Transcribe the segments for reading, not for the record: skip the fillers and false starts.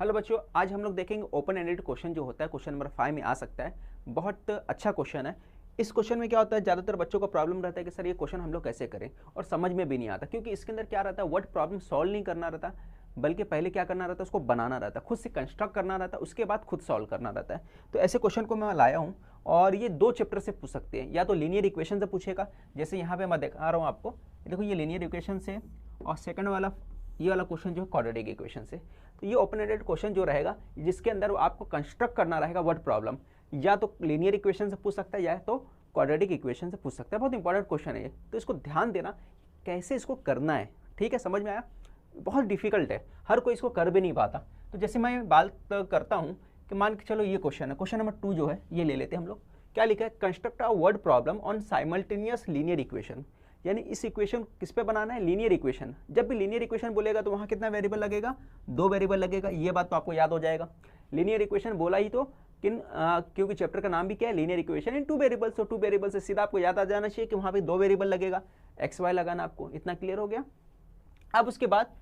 Hello बच्चों, आज हम लोग देखेंगे ओपन एंडेड क्वेश्चन जो होता है क्वेश्चन नंबर 5 में आ सकता है। बहुत अच्छा क्वेश्चन है। इस क्वेश्चन में क्या होता है, ज़्यादातर बच्चों को प्रॉब्लम रहता है कि सर ये क्वेश्चन हम लोग कैसे करें, और समझ में भी नहीं आता क्योंकि इसके अंदर क्या रहता है, वर्ड प्रॉब्लम सॉल्व नहीं करना रहता, बल्कि पहले क्या करना रहता है, उसको बनाना रहता है, खुद से कंस्ट्रक्ट करना रहता है, उसके बाद खुद सॉल्व करना रहता है। तो ऐसे क्वेश्चन को मैं लाया हूँ और ये दो चैप्टर से पूछ सकते हैं, या तो लीनियर इक्वेशन से पूछेगा, जैसे यहाँ पे मैं दिखा रहा हूँ आपको, देखो ये लीनियर इक्वेशन से, और सेकंड वाला ये वाला क्वेश्चन जो है क्वाड्रेटिक इक्वेशन से। तो ये ओपन एंडेड क्वेश्चन जो रहेगा जिसके अंदर आपको कंस्ट्रक्ट करना रहेगा वर्ड प्रॉब्लम, या तो लीनियर इक्वेशन से पूछ सकता है या तो क्वाड्रेटिक इक्वेशन से पूछ सकता है। बहुत इंपॉर्टेंट क्वेश्चन है ये, तो इसको ध्यान देना कैसे इसको करना है। ठीक है, समझ में आया? बहुत डिफिकल्ट है, हर कोई इसको कर भी नहीं पाता। तो जैसे मैं बात करता हूँ कि मान के चलो ये क्वेश्चन है, क्वेश्चन नंबर 2 जो है ये ले लेते हैं हम लोग। क्या लिखा है, construct a word problem on simultaneous linear equation, यानी इस इक्वेशन किस पे बनाना है, लीनियर इक्वेशन। जब भी लीनियर इक्वेशन बोलेगा तो वहाँ कितना वेरिएबल लगेगा, 2 वेरिएबल लगेगा। ये बात तो आपको याद हो जाएगा। लीनियर इक्वेशन बोला ही तो क्योंकि चैप्टर का नाम भी क्या है, लीनियर इक्वेशन इन 2 वेरिएबल्स। तो 2 वेरिएबल से सीधा आपको याद आ जाना चाहिए कि वहाँ पे 2 वेरिएबल लगेगा, एक्स वाई लगाना आपको। इतना क्लियर हो गया? अब उसके बाद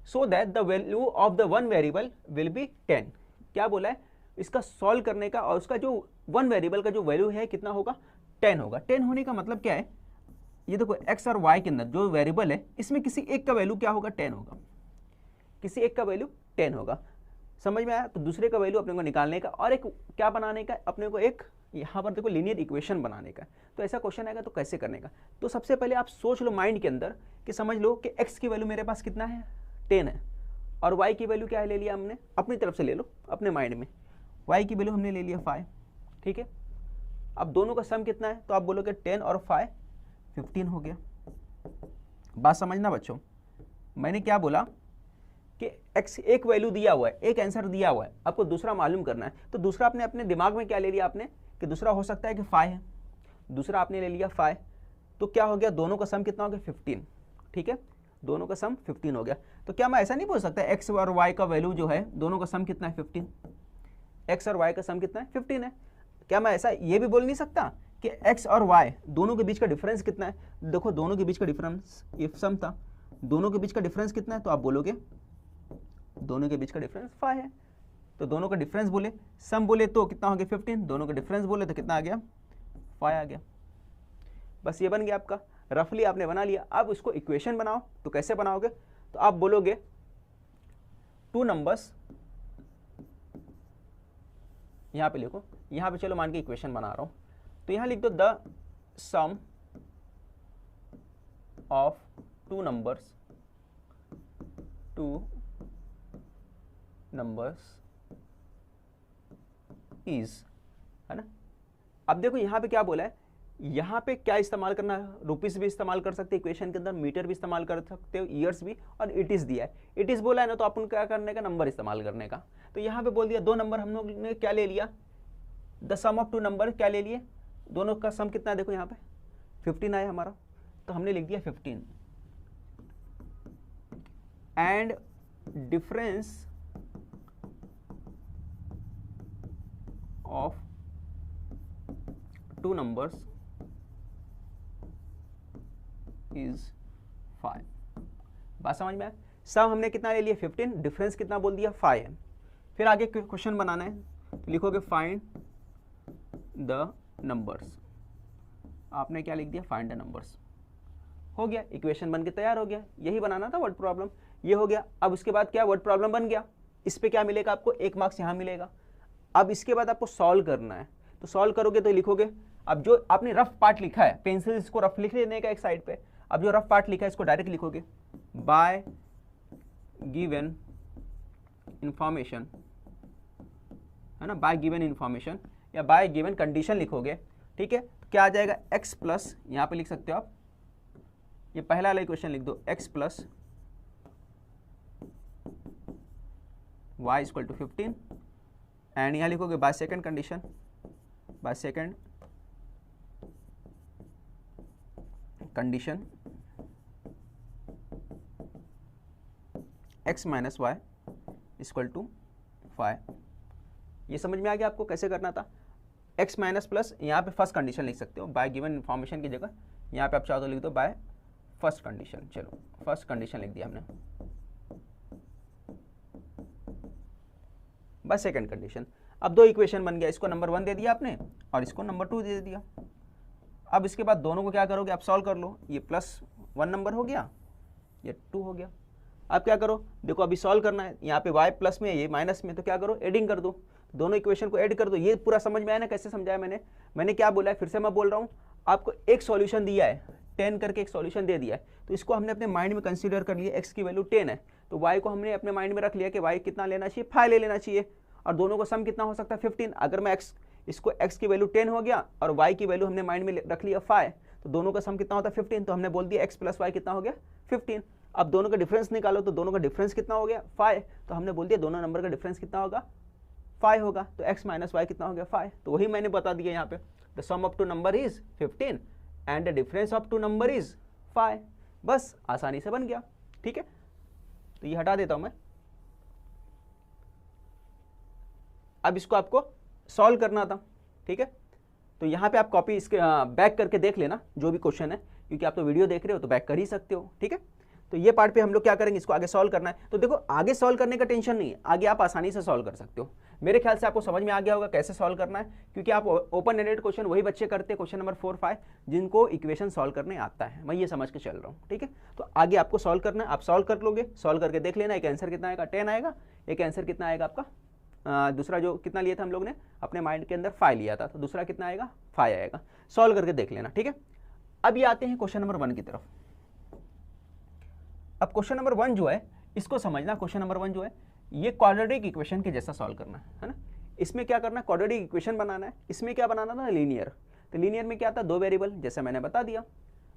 so that the value of the one variable will be 10। क्या बोला है, इसका सॉल्व करने का, और उसका जो वन वेरिएबल का जो वैल्यू है कितना होगा, 10 होगा। 10 होने का मतलब क्या है, ये देखो एक्स और वाई के अंदर जो वेरिएबल है इसमें किसी एक का वैल्यू क्या होगा, 10 होगा। किसी एक का वैल्यू 10 होगा। समझ में आया? तो दूसरे का वैल्यू अपने को निकालने का, और एक क्या बनाने का अपने को, एक यहाँ पर देखो लीनियर इक्वेशन बनाने का। तो ऐसा क्वेश्चन आएगा तो कैसे करने का, तो सबसे पहले आप सोच लो माइंड के अंदर कि समझ लो कि एक्स की वैल्यू मेरे पास कितना है, 10 है, और वाई की वैल्यू क्या है ले लिया हमने, अपनी तरफ से ले लो अपने माइंड में। वाई की वैल्यू हमने ले लिया 5। ठीक है, अब दोनों का सम कितना है, तो आप बोलोगे 10 और 5 15 हो गया। बात समझना बच्चों, मैंने क्या बोला कि x एक वैल्यू दिया हुआ है, एक आंसर दिया हुआ है, आपको दूसरा मालूम करना है। तो दूसरा आपने अपने दिमाग में क्या ले लिया आपने, कि दूसरा हो सकता है कि 5 है, दूसरा आपने ले लिया 5। तो क्या हो गया, दोनों का सम कितना हो गया, 15। ठीक है, दोनों का सम 15 हो गया। तो क्या मैं ऐसा नहीं बोल सकता x और y का वैल्यू जो है, दोनों का सम कितना है, 15। x और y का सम कितना है, 15 है। क्या मैं ऐसा ये भी बोल नहीं सकता कि x और y दोनों के बीच का डिफरेंस कितना है। देखो दोनों के बीच का डिफरेंस, इफ सम था, दोनों के बीच का डिफरेंस कितना है, तो आप बोलोगे दोनों के बीच का डिफरेंस 5 है। तो दोनों का डिफरेंस बोले, सम बोले तो कितना हो गया 15, दोनों का डिफरेंस बोले तो कितना आ गया, 5 आ गया। बस ये बन गया आपका, रफली आपने बना लिया। अब उसको इक्वेशन बनाओ, तो कैसे बनाओगे, तो आप बोलोगे 2 नंबर्स, यहाँ पे लिखो, यहाँ पे चलो मान के इक्वेशन बना रहा हूँ, तो यहाँ लिख दो the sum of 2 numbers, 2 numbers is, है ना। अब देखो यहाँ पे क्या बोला है, यहाँ पे क्या इस्तेमाल करना है, रुपीस भी इस्तेमाल कर सकते हैं इक्वेशन के अंदर, मीटर भी इस्तेमाल कर सकते हो, ईयर्स भी, और इट इज दिया है। इट इज बोला है ना, तो अपन क्या करने का, नंबर इस्तेमाल करने का। तो यहाँ पे बोल दिया 2 नंबर, हम लोग ने क्या ले लिया, द सम ऑफ 2 नंबर क्या ले लिए, दोनों का सम कितना है, देखो यहाँ पे 15 आया हमारा, तो हमने लिख दिया 15। And difference of 2 numbers is 5। बात समझ में आया? सम हमने कितना ले लिया 15, डिफरेंस कितना बोल दिया 5 है। फिर आगे क्वेश्चन बनाना है, तो लिखोगे फाइंड द नंबर्स। आपने क्या लिख दिया, फाइंड द नंबर्स। हो गया, इक्वेशन बन के तैयार हो गया। यही बनाना था वर्ड प्रॉब्लम, ये हो गया। अब उसके बाद क्या, वर्ड प्रॉब्लम बन गया, इस पे क्या मिलेगा आपको, 1 मार्क्स यहाँ मिलेगा। अब इसके बाद आपको सॉल्व करना है, तो सॉल्व करोगे तो लिखोगे, अब जो आपने रफ पार्ट लिखा है, पेंसिल इसको रफ लिख लेने का एक साइड पे। अब जो रफ पार्ट लिखा है इसको डायरेक्ट लिखोगे, बाय गिवन इंफॉर्मेशन, है ना, बाय गिवन इंफॉर्मेशन या बाय गिवन कंडीशन लिखोगे। ठीक है, तो क्या आ जाएगा, x प्लस, यहाँ पे लिख सकते हो आप, ये पहला वाला इक्वेशन लिख दो, x plus y equal to 15, and यहाँ लिखोगे by second condition, by second condition x minus y equal to 5। ये समझ में आ गया आपको कैसे करना था। x माइनस प्लस, यहाँ पे फर्स्ट कंडीशन लिख सकते हो, बाय गिवन इन्फॉर्मेशन की जगह यहाँ पे आप चाहो तो लिख दो बाय फर्स्ट कंडीशन। चलो फर्स्ट कंडीशन लिख दिया हमने, बाय सेकंड कंडीशन। अब दो इक्वेशन बन गया, इसको नंबर 1 दे दिया आपने और इसको नंबर 2 दे दिया। अब इसके बाद दोनों को क्या करोगे, आप सॉल्व कर लो। ये +1 नंबर हो गया, ये 2 हो गया। अब क्या करो, देखो अभी सॉल्व करना है, यहाँ पे y प्लस में ये माइनस में, तो क्या करो एडिंग कर दो, दोनों इक्वेशन को ऐड कर दो। ये पूरा समझ में आया ना कैसे समझाया मैंने क्या बोला है, फिर से मैं बोल रहा हूँ। आपको एक सॉल्यूशन दिया है 10 करके, एक सॉल्यूशन दे दिया है, तो इसको हमने अपने माइंड में कंसीडर कर लिया, x की वैल्यू 10 है, तो y को हमने अपने माइंड में रख लिया कि y कितना लेना चाहिए, 5 ले लेना चाहिए, और दोनों का सम कितना हो सकता है 15। अगर मैं इसको x की वैल्यू 10 हो गया और y की वैल्यू हमने माइंड में रख लिया 5, तो दोनों का सम कितना होता है 15, तो हमने बोल दिया x प्लस y कितना हो गया 15। अब दोनों का डिफरेंस निकालो, तो दोनों का डिफरेंस कितना हो गया 5, तो हमने बोल दिया दोनों नंबर का डिफरेंस कितना होगा 5 होगा, तो x माइनस वाई कितना हो गया 5। तो वही मैंने बता दिया यहाँ पे, the sum of two number is 15 and the difference of two number is 5। बस आसानी से बन गया, ठीक है। तो ये हटा देता हूं मैं। अब इसको आपको सॉल्व करना था, ठीक है। तो यहाँ पे आप कॉपी इसके बैक करके देख लेना जो भी क्वेश्चन है, क्योंकि आप तो वीडियो देख रहे हो तो बैक कर ही सकते हो, ठीक है। तो ये पार्ट पे हम लोग क्या करेंगे, इसको आगे सॉल्व करना है। तो देखो आगे सॉल्व करने का टेंशन नहीं है, आगे आप आसानी से सॉल्व कर सकते हो। मेरे ख्याल से आपको समझ में आ गया होगा कैसे सॉल्व करना है, क्योंकि आप ओपन एंडेड क्वेश्चन वही बच्चे करते हैं क्वेश्चन नंबर 4, 5 जिनको इक्वेशन सॉल्व करने आता है, मैं ये समझ के चल रहा हूँ, ठीक है। तो आगे आपको सॉल्व करना है, आप सॉल्व कर लोगे, सॉल्व करके देख लेना, एक आंसर कितना आएगा 10 आएगा, एक आंसर कितना आएगा आपका दूसरा जो कितना लिया था हम लोग ने अपने माइंड के अंदर 5 लिया था, तो दूसरा कितना आएगा 5 आएगा। सॉल्व करके देख लेना, ठीक है। अब ये आते हैं क्वेश्चन नंबर 1 की तरफ। अब क्वेश्चन नंबर 1 जो है इसको समझना, क्वेश्चन नंबर 1 जो है ये क्वाड्रेटिक इक्वेशन के जैसा सॉल्व करना है ना। इसमें क्या करना है, क्वाड्रेटिक इक्वेशन बनाना है। इसमें क्या बनाना था, लीनियर। तो लीनियर में क्या था, 2 वेरिएबल, जैसे मैंने बता दिया।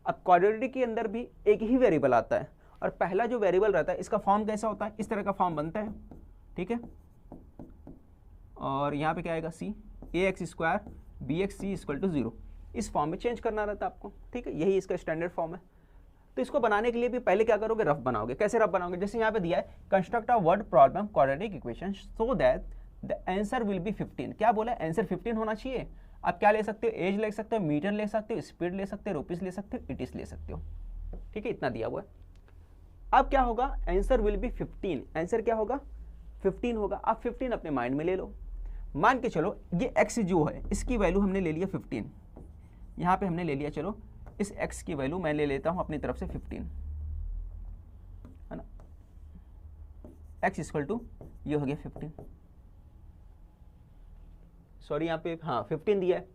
अब क्वाड्रेटिक के अंदर भी एक ही वेरिएबल आता है, और पहला जो वेरिएबल रहता है इसका फॉर्म कैसा होता है, इस तरह का फॉर्म बनता है, ठीक है। और यहाँ पे क्या आएगा सी ax² bxc = 0, इस फॉर्म में चेंज करना रहता है आपको, ठीक है। यही इसका स्टैंडर्ड फॉर्म है। तो इसको बनाने के लिए भी पहले क्या करोगे, रफ बनाओगे। कैसे रफ बनाओगे, जैसे यहाँ पे दिया है construct a word problem quadratic equation so that the answer will be 15। क्या बोला, आंसर 15 होना चाहिए। आप क्या ले सकते हो, एज ले सकते हो, मीटर ले सकते हो, स्पीड ले सकते हो, रुपीस ले सकते हो, इटिस ले सकते हो, ठीक है। इतना दिया हुआ है। अब क्या होगा, आंसर विल बी 15, आंसर क्या होगा 15 होगा। आप 15 अपने माइंड में ले लो। मान के चलो ये x जो है इसकी वैल्यू हमने ले लिया 15, यहाँ पे हमने ले लिया, चलो इस x की वैल्यू मैं ले लेता हूं अपनी तरफ से 15, है ना। x = ये हो गया 15, सॉरी यहाँ पे हाँ 15 दिया है,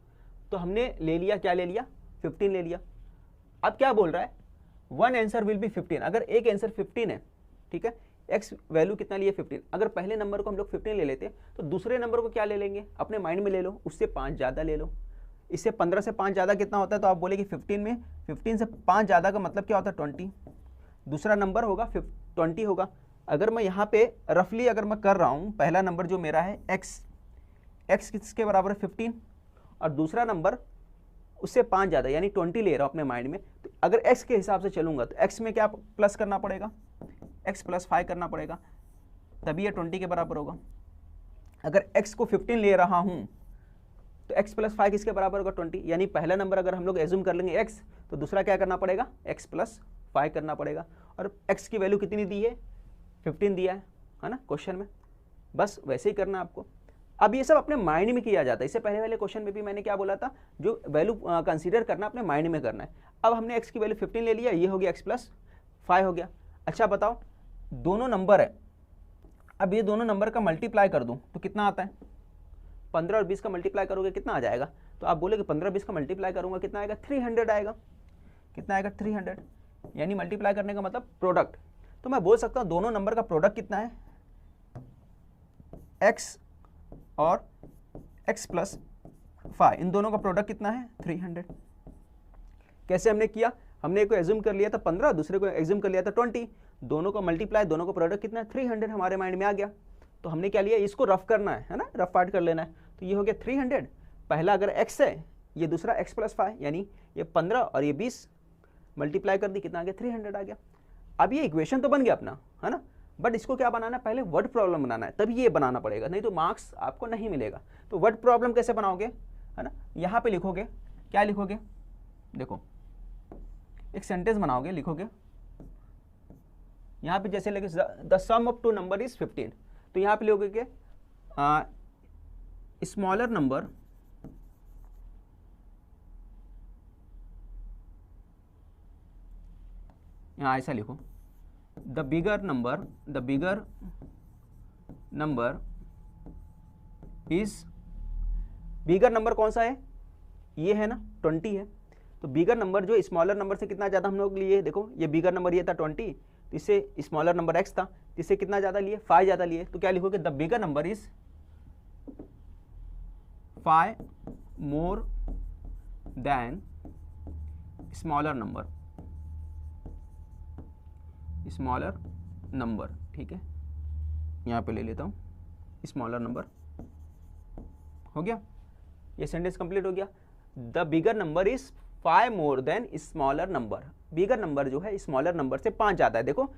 तो हमने ले लिया, क्या ले लिया 15 ले लिया। अब क्या बोल रहा है, 1 आंसर विल बी 15। अगर एक आंसर 15 है, ठीक है, x वैल्यू कितना लिए 15। अगर पहले नंबर को हम लोग 15 ले लेते तो दूसरे नंबर को क्या ले लेंगे, अपने माइंड में ले लो, उससे 5 ज़्यादा ले लो। इससे 15 से 5 ज़्यादा कितना होता है, तो आप बोले कि 15 में 15 से 5 ज़्यादा का मतलब क्या होता है 20। दूसरा नंबर होगा 20 होगा। अगर मैं यहाँ पे रफली अगर मैं कर रहा हूँ, पहला नंबर जो मेरा है x किसके बराबर है 15, और दूसरा नंबर उससे 5 ज़्यादा यानी 20 ले रहा हूँ अपने माइंड में। तो अगर x के हिसाब से चलूँगा तो x में क्या प्लस करना पड़ेगा, x + 5 करना पड़ेगा, तभी ये 20 के बराबर होगा। अगर x को 15 ले रहा हूँ तो x + 5 किसके बराबर होगा 20, यानी पहला नंबर अगर हम लोग एज्यूम कर लेंगे x, तो दूसरा क्या करना पड़ेगा x + 5 करना पड़ेगा। और x की वैल्यू कितनी दी है 15 दिया है ना क्वेश्चन में। बस वैसे ही करना आपको। अब ये सब अपने माइंड में किया जाता है। इससे पहले वाले क्वेश्चन में भी मैंने क्या बोला था, जो वैल्यू कंसीडर करना अपने माइंड में करना है। अब हमने x की वैल्यू 15 ले लिया, ये हो गया x + 5 हो गया। अच्छा बताओ, दोनों नंबर है, अब ये दोनों नंबर का मल्टीप्लाई कर दूं तो कितना आता है, 15 और 20 का मल्टीप्लाई करोगे कितना आ जाएगा, तो आप बोले कि 15 20 का मल्टीप्लाई करूंगा कितना आएगा 300 आएगा। कितना आएगा 300, यानी मल्टीप्लाई करने का मतलब प्रोडक्ट। तो मैं बोल सकता हूँ दोनों नंबर का प्रोडक्ट कितना है, x और x + 5, इन दोनों का प्रोडक्ट कितना है 300। कैसे हमने किया, हमने एक को एज्यूम कर लिया था 15, दूसरे को एज्यूम कर लिया था 20, दोनों को मल्टीप्लाई, दोनों को प्रोडक्ट कितना है 300 हमारे माइंड में आ गया। तो हमने क्या लिया, इसको रफ करना है ना, रफ पार्ट कर लेना है। तो ये हो गया 300, पहला अगर x है, ये दूसरा x + 5, यानी ये 15 और ये 20 मल्टीप्लाई कर दी, कितना आ गया 300 आ गया। अब ये इक्वेशन तो बन गया अपना, है ना, बट इसको क्या बनाना है, पहले वर्ड प्रॉब्लम बनाना है, तभी ये बनाना पड़ेगा, नहीं तो मार्क्स आपको नहीं मिलेगा। तो वर्ड प्रॉब्लम कैसे बनाओगे, है ना, यहाँ पे लिखोगे, क्या लिखोगे, देखो एक सेंटेंस बनाओगे, लिखोगे यहाँ पे जैसे लिखे the sum of two number is 15, तो यहाँ पे लिखोगे स्मॉलर नंबर यहाँ ऐसा लिखो, the bigger number is, bigger number कौन सा है, ये है ना 20 है, तो बिगर नंबर जो स्मॉलर नंबर से कितना ज़्यादा हम लोग लिए, देखो ये बिगर नंबर ये था 20, तो इससे स्मॉलर नंबर x था, तो इससे कितना ज़्यादा लिए 5 ज़्यादा लिए, तो क्या लिखोगे, the bigger number is 5 more than smaller number, ठीक है, यहाँ पे ले लेता हूँ स्मॉलर नंबर, हो गया, ये सेंटेंस कंप्लीट हो गया। The bigger number is 5 more than smaller number, bigger number जो है स्मॉलर नंबर से 5 ज़्यादा है, देखो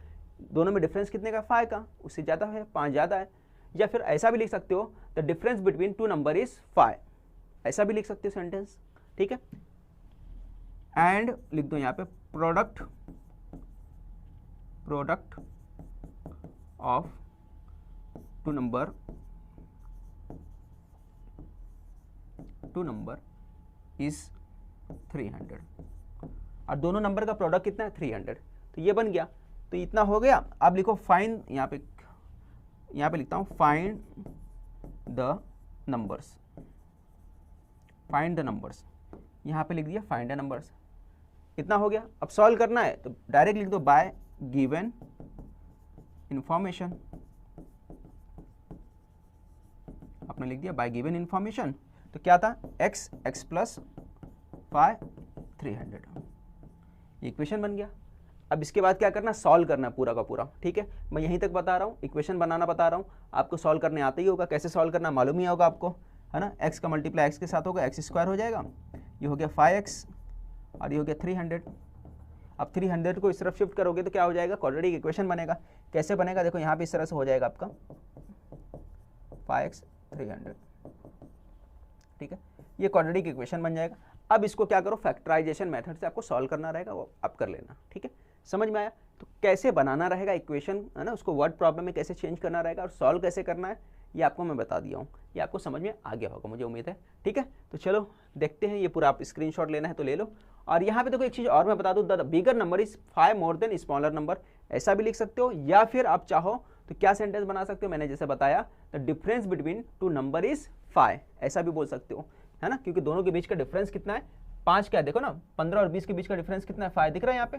दोनों में डिफरेंस कितने का, 5 का, उससे ज़्यादा है, 5 ज़्यादा है। या फिर ऐसा भी लिख सकते हो, the difference between 2 number is 5, ऐसा भी लिख सकते हो सेंटेंस, ठीक है। एंड लिख दो यहाँ पे प्रोडक्ट ऑफ 2 नंबर इज 300, और दोनों नंबर का प्रोडक्ट कितना है 300, तो ये बन गया, तो इतना हो गया। अब लिखो फाइंड, यहाँ पे लिखता हूँ फाइंड द नंबर्स, यहाँ पे लिख दिया फाइंड द नंबर्स, इतना हो गया। अब सॉल्व करना है तो डायरेक्ट लिख दो बाय गिवन इंफॉर्मेशन, आपने लिख दिया बाय गिवन इंफॉर्मेशन, तो क्या था x प्लस 5 300, इक्वेशन बन गया। अब इसके बाद क्या करना, सॉल्व करना पूरा का पूरा, ठीक है, मैं यहीं तक बता रहा हूँ, इक्वेशन बनाना बता रहा हूँ, आपको सॉल्व करने आता ही होगा, कैसे सॉल्व करना मालूम ही होगा आपको, है ना। x का मल्टीप्लाई x के साथ होगा, x स्क्वायर हो जाएगा, ये हो गया 5x और ये हो गया 300। अब 300 को इस तरफ शिफ्ट करोगे तो क्या हो जाएगा, क्वाड्रेटिक इक्वेशन बनेगा। कैसे बनेगा, देखो यहाँ पे इस तरह से हो जाएगा आपका 5x 300, ठीक है, ये क्वाड्रेटिक इक्वेशन बन जाएगा। अब इसको क्या करो, फैक्टराइजेशन मेथड से आपको सॉल्व करना रहेगा, वो आप कर लेना, ठीक है, समझ में आया। तो कैसे बनाना रहेगा इक्वेशन, है ना, उसको वर्ड प्रॉब्लम में कैसे चेंज करना रहेगा और सॉल्व कैसे करना है, ये आपको मैं बता दिया हूँ, ये आपको समझ में आ गया होगा मुझे उम्मीद है, ठीक है। तो चलो देखते हैं, ये पूरा आप स्क्रीनशॉट लेना है तो ले लो। और यहाँ पे देखो एक चीज़ और मैं बता दूँ, the bigger number is 5 more than smaller number, ऐसा भी लिख सकते हो, या फिर आप चाहो तो क्या सेंटेंस बना सकते हो, मैंने जैसे बताया, the difference between 2 number is 5, ऐसा भी बोल सकते हो, है ना, क्योंकि दोनों के बीच का डिफरेंस कितना है 5, क्या देखो ना 15 और 20 के बीच का डिफरेंस कितना है 5, दिख रहा है यहाँ पे,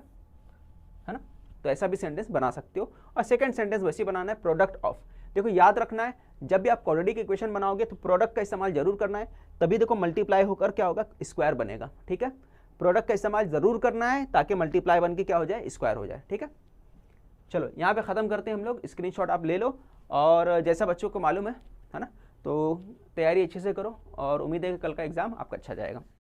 है ना, तो ऐसा भी सेंटेंस बना सकते हो। और सेकंड सेंटेंस वैसे बनाना है, प्रोडक्ट ऑफ, देखो याद रखना है, जब भी आप क्वाड्रेटिक इक्वेशन बनाओगे तो प्रोडक्ट का इस्तेमाल जरूर करना है, तभी देखो मल्टीप्लाई होकर क्या होगा, स्क्वायर बनेगा, ठीक है, प्रोडक्ट का इस्तेमाल जरूर करना है ताकि मल्टीप्लाई बन के क्या हो जाए, स्क्वायर हो जाए, ठीक है। चलो यहाँ पे ख़त्म करते हैं हम लोग, स्क्रीनशॉट आप ले लो, और जैसा बच्चों को मालूम है ना, तो तैयारी अच्छे से करो, और उम्मीद है कि कल का एग्ज़ाम आपका अच्छा जाएगा।